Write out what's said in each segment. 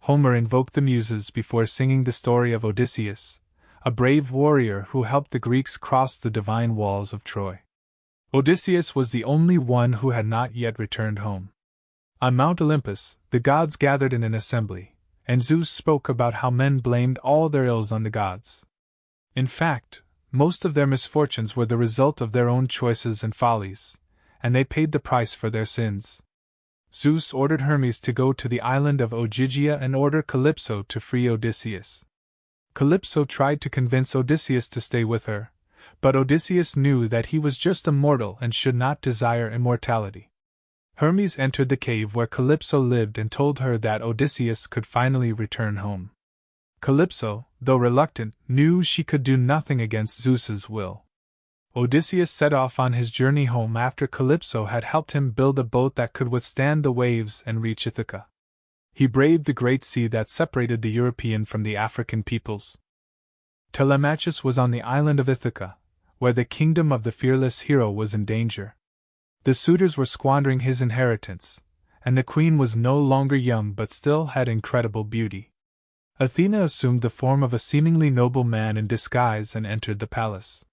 Homer invoked the Muses before singing the story of Odysseus, a brave warrior who helped the Greeks cross the divine walls of Troy. Odysseus was the only one who had not yet returned home. On Mount Olympus, the gods gathered in an assembly, and Zeus spoke about how men blamed all their ills on the gods. In fact, most of their misfortunes were the result of their own choices and follies, and they paid the price for their sins. Zeus ordered Hermes to go to the island of Ogygia and order Calypso to free Odysseus. Calypso tried to convince Odysseus to stay with her, but Odysseus knew that he was just a mortal and should not desire immortality. Hermes entered the cave where Calypso lived and told her that Odysseus could finally return home. Calypso, though reluctant, knew she could do nothing against Zeus's will. Odysseus set off on his journey home after Calypso had helped him build a boat that could withstand the waves and reach Ithaca. He braved the great sea that separated the European from the African peoples. Telemachus was on the island of Ithaca, where the kingdom of the fearless hero was in danger. The suitors were squandering his inheritance, and the queen was no longer young but still had incredible beauty. Athena assumed the form of a seemingly noble man in disguise and entered the palace.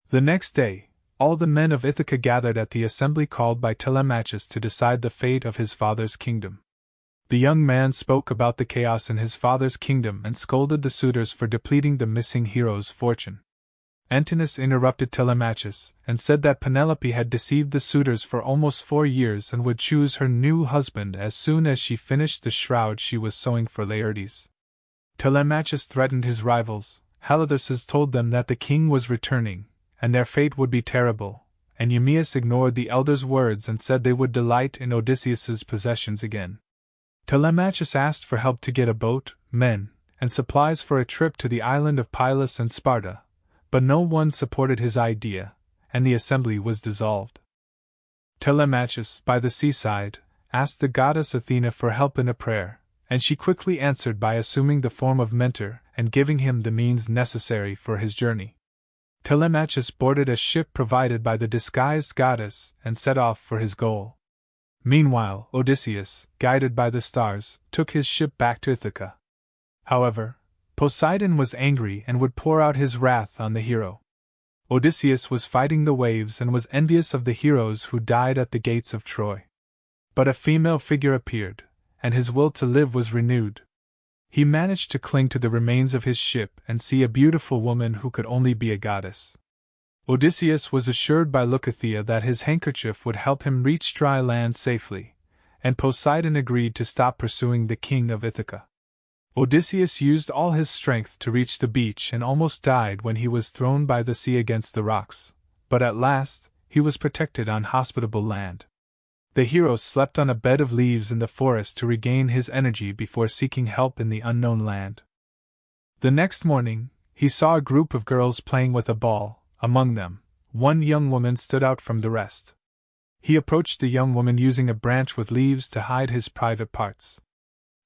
The next day, all the men of Ithaca gathered at the assembly called by Telemachus to decide the fate of his father's kingdom. The young man spoke about the chaos in his father's kingdom and scolded the suitors for depleting the missing hero's fortune. Antinous interrupted Telemachus and said that Penelope had deceived the suitors for almost 4 years and would choose her new husband as soon as she finished the shroud she was sewing for Laertes. Telemachus threatened his rivals. Halitherses told them that the king was returning, and their fate would be terrible, and Eumaeus ignored the elders' words and said they would delight in Odysseus's possessions again. Telemachus asked for help to get a boat, men, and supplies for a trip to the island of Pylos and Sparta, but no one supported his idea, and the assembly was dissolved. Telemachus, by the seaside, asked the goddess Athena for help in a prayer, and she quickly answered by assuming the form of Mentor and giving him the means necessary for his journey. Telemachus boarded a ship provided by the disguised goddess and set off for his goal. Meanwhile, Odysseus, guided by the stars, took his ship back to Ithaca. However, Poseidon was angry and would pour out his wrath on the hero. Odysseus was fighting the waves and was envious of the heroes who died at the gates of Troy. But a female figure appeared, and his will to live was renewed. He managed to cling to the remains of his ship and see a beautiful woman who could only be a goddess. Odysseus was assured by Leucothea that his handkerchief would help him reach dry land safely, and Poseidon agreed to stop pursuing the king of Ithaca. Odysseus used all his strength to reach the beach and almost died when he was thrown by the sea against the rocks, but at last, he was protected on hospitable land. The hero slept on a bed of leaves in the forest to regain his energy before seeking help in the unknown land. The next morning, he saw a group of girls playing with a ball. Among them, one young woman stood out from the rest. He approached the young woman using a branch with leaves to hide his private parts.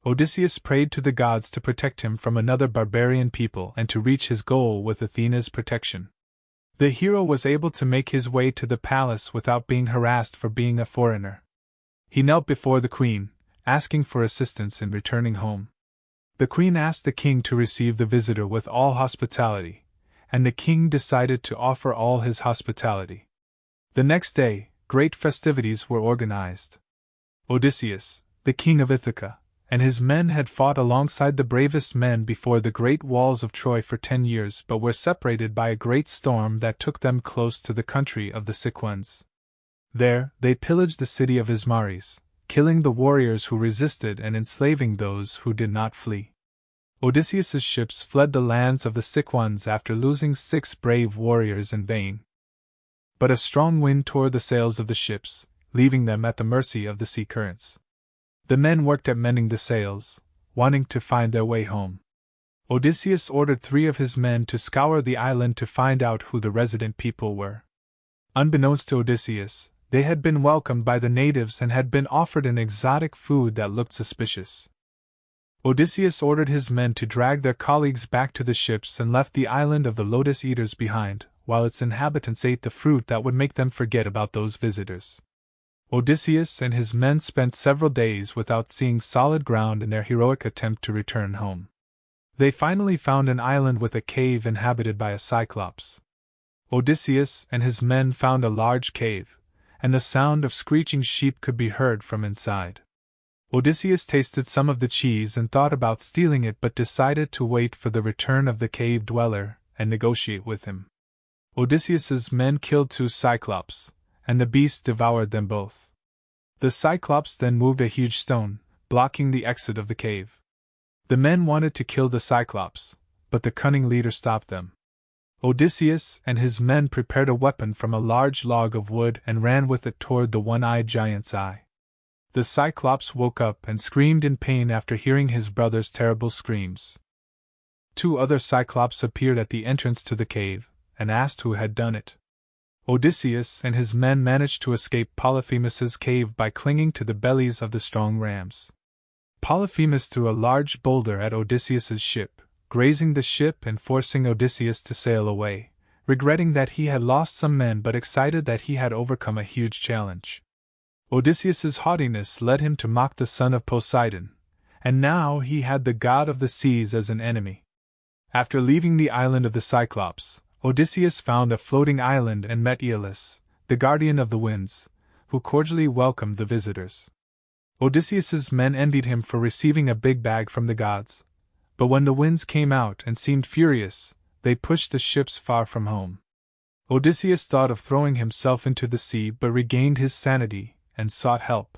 Odysseus prayed to the gods to protect him from another barbarian people and to reach his goal with Athena's protection. The hero was able to make his way to the palace without being harassed for being a foreigner. He knelt before the queen, asking for assistance in returning home. The queen asked the king to receive the visitor with all hospitality, and the king decided to offer all his hospitality. The next day, great festivities were organized. Odysseus, the king of Ithaca, and his men had fought alongside the bravest men before the great walls of Troy for 10 years but were separated by a great storm that took them close to the country of the Sicyans. There, they pillaged the city of Ismaris, killing the warriors who resisted and enslaving those who did not flee. Odysseus's ships fled the lands of the Sicyans after losing 6 brave warriors in vain. But a strong wind tore the sails of the ships, leaving them at the mercy of the sea currents. The men worked at mending the sails, wanting to find their way home. Odysseus ordered 3 of his men to scour the island to find out who the resident people were. Unbeknownst to Odysseus, they had been welcomed by the natives and had been offered an exotic food that looked suspicious. Odysseus ordered his men to drag their colleagues back to the ships and left the island of the Lotus Eaters behind, while its inhabitants ate the fruit that would make them forget about those visitors. Odysseus and his men spent several days without seeing solid ground in their heroic attempt to return home. They finally found an island with a cave inhabited by a Cyclops. Odysseus and his men found a large cave, and the sound of screeching sheep could be heard from inside. Odysseus tasted some of the cheese and thought about stealing it, but decided to wait for the return of the cave dweller and negotiate with him. Odysseus's men killed 2 Cyclops, and the beast devoured them both. The Cyclops then moved a huge stone, blocking the exit of the cave. The men wanted to kill the Cyclops, but the cunning leader stopped them. Odysseus and his men prepared a weapon from a large log of wood and ran with it toward the one-eyed giant's eye. The Cyclops woke up and screamed in pain after hearing his brother's terrible screams. 2 other Cyclops appeared at the entrance to the cave and asked who had done it. Odysseus and his men managed to escape Polyphemus's cave by clinging to the bellies of the strong rams. Polyphemus threw a large boulder at Odysseus's ship, grazing the ship and forcing Odysseus to sail away, regretting that he had lost some men but excited that he had overcome a huge challenge. Odysseus's haughtiness led him to mock the son of Poseidon, and now he had the god of the seas as an enemy. After leaving the island of the Cyclops, Odysseus found a floating island and met Aeolus, the guardian of the winds, who cordially welcomed the visitors. Odysseus's men envied him for receiving a big bag from the gods, but when the winds came out and seemed furious, they pushed the ships far from home. Odysseus thought of throwing himself into the sea but regained his sanity and sought help.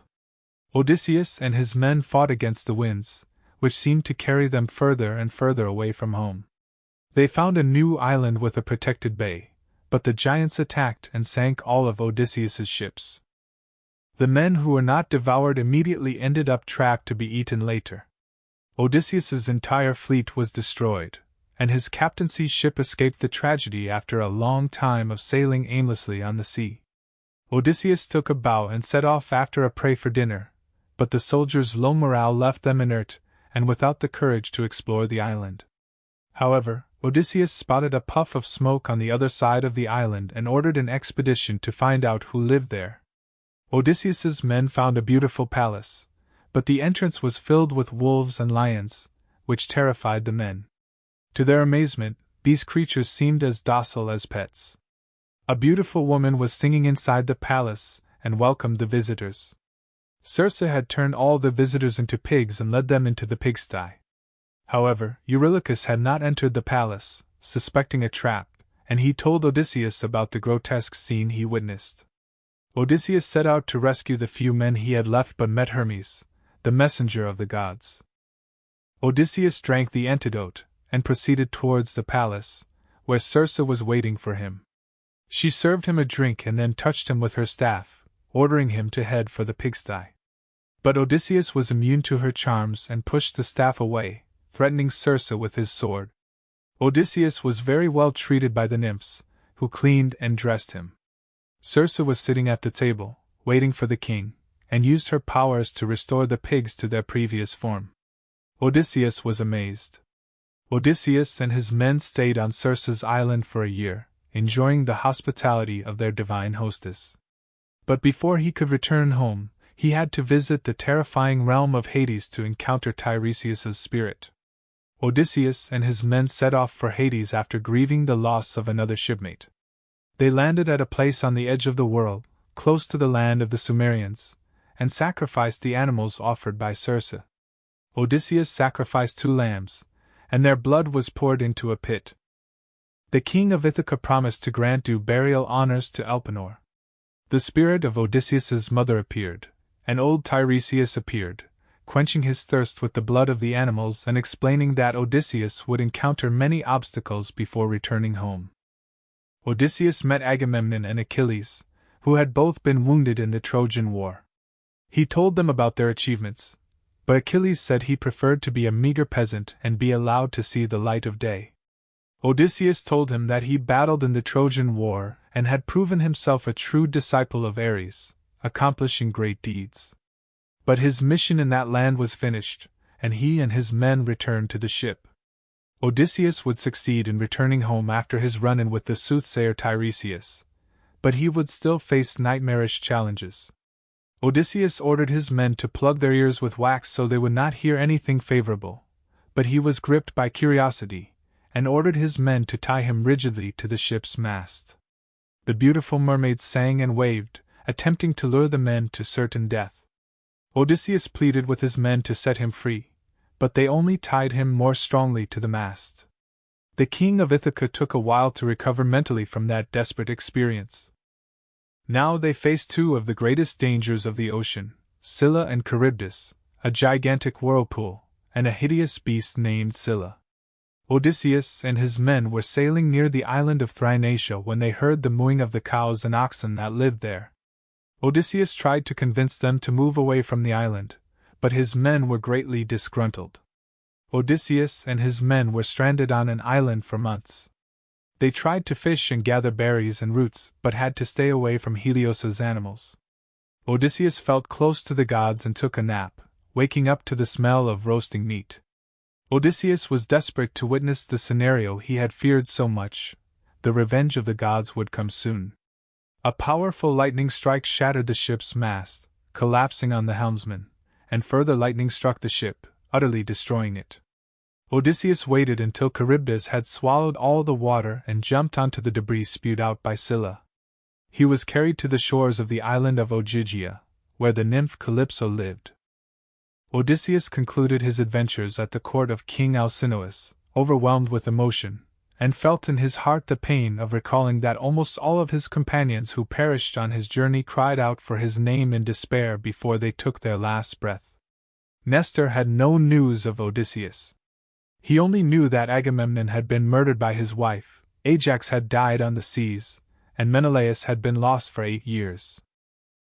Odysseus and his men fought against the winds, which seemed to carry them further and further away from home. They found a new island with a protected bay, but the giants attacked and sank all of Odysseus's ships. The men who were not devoured immediately ended up trapped to be eaten later. Odysseus's entire fleet was destroyed, and his captain's ship escaped the tragedy after a long time of sailing aimlessly on the sea. Odysseus took a bow and set off after a prey for dinner, but the soldiers' low morale left them inert and without the courage to explore the island. However, Odysseus spotted a puff of smoke on the other side of the island and ordered an expedition to find out who lived there. Odysseus's men found a beautiful palace, but the entrance was filled with wolves and lions, which terrified the men. To their amazement, these creatures seemed as docile as pets. A beautiful woman was singing inside the palace and welcomed the visitors. Circe had turned all the visitors into pigs and led them into the pigsty. However, Eurylochus had not entered the palace, suspecting a trap, and he told Odysseus about the grotesque scene he witnessed. Odysseus set out to rescue the few men he had left but met Hermes, the messenger of the gods. Odysseus drank the antidote and proceeded towards the palace, where Circe was waiting for him. She served him a drink and then touched him with her staff, ordering him to head for the pigsty. But Odysseus was immune to her charms and pushed the staff away, threatening Circe with his sword. Odysseus was very well treated by the nymphs, who cleaned and dressed him. Circe was sitting at the table, waiting for the king, and used her powers to restore the pigs to their previous form. Odysseus was amazed. Odysseus and his men stayed on Circe's island for a year, enjoying the hospitality of their divine hostess. But before he could return home, he had to visit the terrifying realm of Hades to encounter Tiresias's spirit. Odysseus and his men set off for Hades after grieving the loss of another shipmate. They landed at a place on the edge of the world, close to the land of the Sumerians, and sacrificed the animals offered by Circe. Odysseus sacrificed 2 lambs, and their blood was poured into a pit. The king of Ithaca promised to grant due burial honors to Elpenor. The spirit of Odysseus's mother appeared, and old Tiresias appeared, quenching his thirst with the blood of the animals and explaining that Odysseus would encounter many obstacles before returning home. Odysseus met Agamemnon and Achilles, who had both been wounded in the Trojan War. He told them about their achievements, but Achilles said he preferred to be a meager peasant and be allowed to see the light of day. Odysseus told him that he battled in the Trojan War and had proven himself a true disciple of Ares, accomplishing great deeds. But his mission in that land was finished, and he and his men returned to the ship. Odysseus would succeed in returning home after his run-in with the soothsayer Tiresias, but he would still face nightmarish challenges. Odysseus ordered his men to plug their ears with wax so they would not hear anything favorable, but he was gripped by curiosity, and ordered his men to tie him rigidly to the ship's mast. The beautiful mermaids sang and waved, attempting to lure the men to certain death. Odysseus pleaded with his men to set him free, but they only tied him more strongly to the mast. The king of Ithaca took a while to recover mentally from that desperate experience. Now they faced two of the greatest dangers of the ocean, Scylla and Charybdis, a gigantic whirlpool, and a hideous beast named Scylla. Odysseus and his men were sailing near the island of Thrinacia when they heard the mooing of the cows and oxen that lived there. Odysseus tried to convince them to move away from the island, but his men were greatly disgruntled. Odysseus and his men were stranded on an island for months. They tried to fish and gather berries and roots, but had to stay away from Helios's animals. Odysseus felt close to the gods and took a nap, waking up to the smell of roasting meat. Odysseus was desperate to witness the scenario he had feared so much. The revenge of the gods would come soon. A powerful lightning strike shattered the ship's mast, collapsing on the helmsman, and further lightning struck the ship, utterly destroying it. Odysseus waited until Charybdis had swallowed all the water and jumped onto the debris spewed out by Scylla. He was carried to the shores of the island of Ogygia, where the nymph Calypso lived. Odysseus concluded his adventures at the court of King Alcinous, overwhelmed with emotion, and felt in his heart the pain of recalling that almost all of his companions who perished on his journey cried out for his name in despair before they took their last breath. Nestor had no news of Odysseus. He only knew that Agamemnon had been murdered by his wife, Ajax had died on the seas, and Menelaus had been lost for 8 years.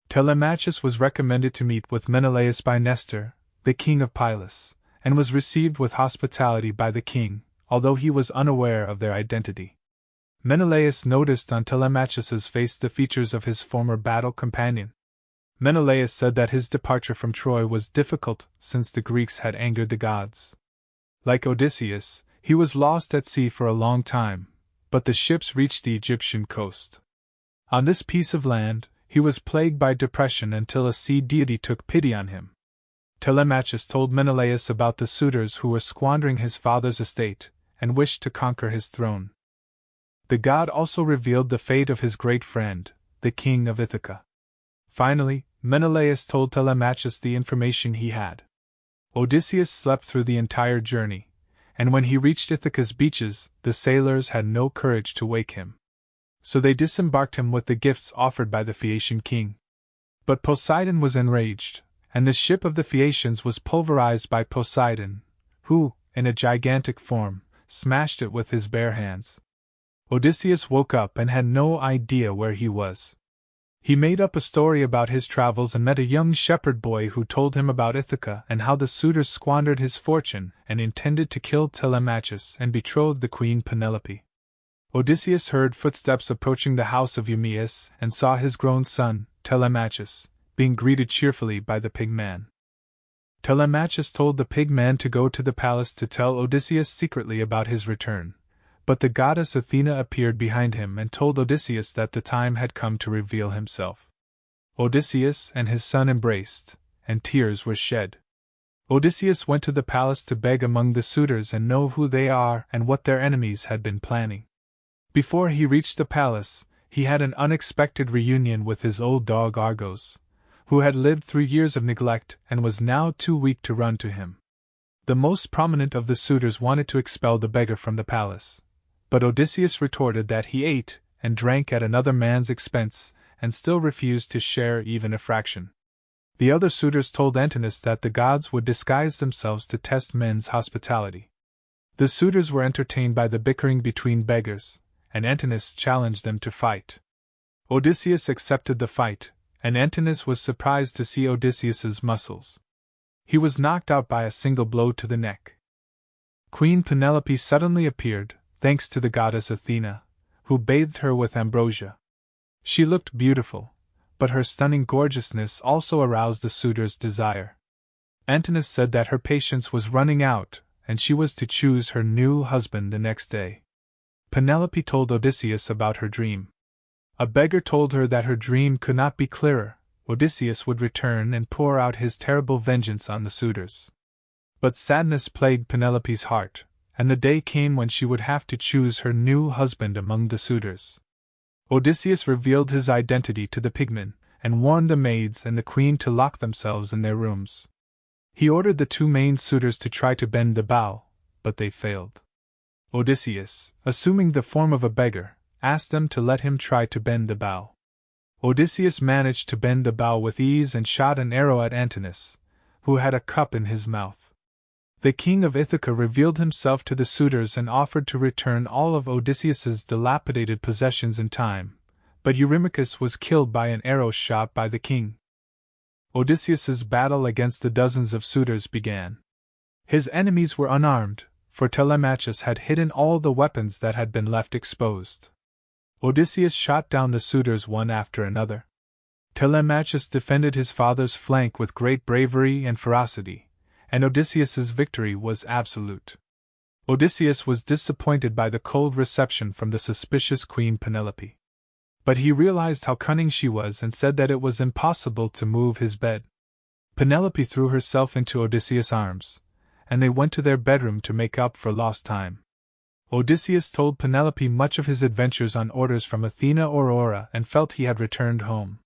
Telemachus was recommended to meet with Menelaus by Nestor, the king of Pylos, and was received with hospitality by the king, although he was unaware of their identity. Menelaus noticed on Telemachus's face the features of his former battle companion. Menelaus said that his departure from Troy was difficult since the Greeks had angered the gods. Like Odysseus, he was lost at sea for a long time, but the ships reached the Egyptian coast. On this piece of land, he was plagued by depression until a sea deity took pity on him. Telemachus told Menelaus about the suitors who were squandering his father's estate, and wished to conquer his throne. The god also revealed the fate of his great friend, the king of Ithaca. Finally, Menelaus told Telemachus the information he had. Odysseus slept through the entire journey, and when he reached Ithaca's beaches, the sailors had no courage to wake him. So they disembarked him with the gifts offered by the Phaeacian king. But Poseidon was enraged, and the ship of the Phaeacians was pulverized by Poseidon, who, in a gigantic form, smashed it with his bare hands. Odysseus woke up and had no idea where he was. He made up a story about his travels and met a young shepherd boy who told him about Ithaca and how the suitors squandered his fortune and intended to kill Telemachus and betroth the queen Penelope. Odysseus heard footsteps approaching the house of Eumaeus and saw his grown son, Telemachus, being greeted cheerfully by the pig man. Telemachus told the pig man to go to the palace to tell Odysseus secretly about his return. But the goddess Athena appeared behind him and told Odysseus that the time had come to reveal himself. Odysseus and his son embraced, and tears were shed. Odysseus went to the palace to beg among the suitors and know who they are and what their enemies had been planning. Before he reached the palace, he had an unexpected reunion with his old dog Argos, who had lived 3 years of neglect and was now too weak to run to him. The most prominent of the suitors wanted to expel the beggar from the palace, but Odysseus retorted that he ate and drank at another man's expense and still refused to share even a fraction. The other suitors told Antinous that the gods would disguise themselves to test men's hospitality. The suitors were entertained by the bickering between beggars, and Antinous challenged them to fight. Odysseus accepted the fight, and Antinous was surprised to see Odysseus's muscles. He was knocked out by a single blow to the neck. Queen Penelope suddenly appeared, thanks to the goddess Athena, who bathed her with ambrosia. She looked beautiful, but her stunning gorgeousness also aroused the suitor's desire. Antinous said that her patience was running out, and she was to choose her new husband the next day. Penelope told Odysseus about her dream. A beggar told her that her dream could not be clearer, Odysseus would return and pour out his terrible vengeance on the suitors. But sadness plagued Penelope's heart, and the day came when she would have to choose her new husband among the suitors. Odysseus revealed his identity to the pigmen, and warned the maids and the queen to lock themselves in their rooms. He ordered the two main suitors to try to bend the bow, but they failed. Odysseus, assuming the form of a beggar, asked them to let him try to bend the bow. Odysseus managed to bend the bow with ease and shot an arrow at Antinous, who had a cup in his mouth. The king of Ithaca revealed himself to the suitors and offered to return all of Odysseus's dilapidated possessions in time, but Eurymachus was killed by an arrow shot by the king. Odysseus's battle against the dozens of suitors began. His enemies were unarmed, for Telemachus had hidden all the weapons that had been left exposed. Odysseus shot down the suitors one after another. Telemachus defended his father's flank with great bravery and ferocity, and Odysseus's victory was absolute. Odysseus was disappointed by the cold reception from the suspicious Queen Penelope. But he realized how cunning she was and said that it was impossible to move his bed. Penelope threw herself into Odysseus' arms, and they went to their bedroom to make up for lost time. Odysseus told Penelope much of his adventures on orders from Athena Aurora and felt he had returned home.